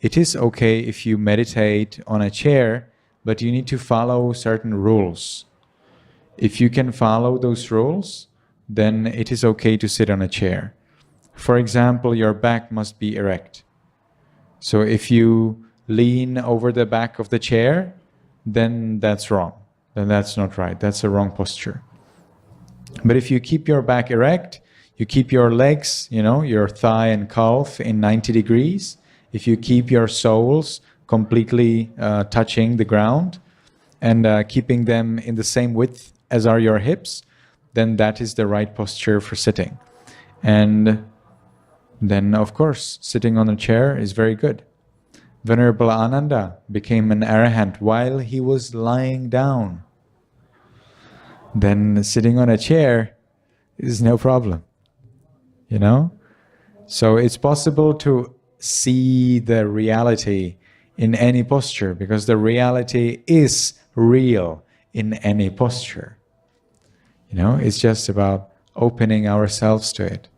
it is okay if you meditate on a chair, but you need to follow certain rules. If you can follow those rules, then it is okay to sit on a chair. For example, your back must be erect. So if you lean over the back of the chair, then that's wrong. Then that's not right. That's a wrong posture. But if you keep your back erect, you keep your legs, your thigh and calf in 90 degrees, if you keep your soles completely touching the ground and keeping them in the same width as are your hips, then that is the right posture for sitting. And then, of course, sitting on a chair is very good. Venerable Ananda became an arahant while he was lying down. Then sitting on a chair is no problem. So it's possible to see the reality in any posture, because the reality is real in any posture. It's just about opening ourselves to it.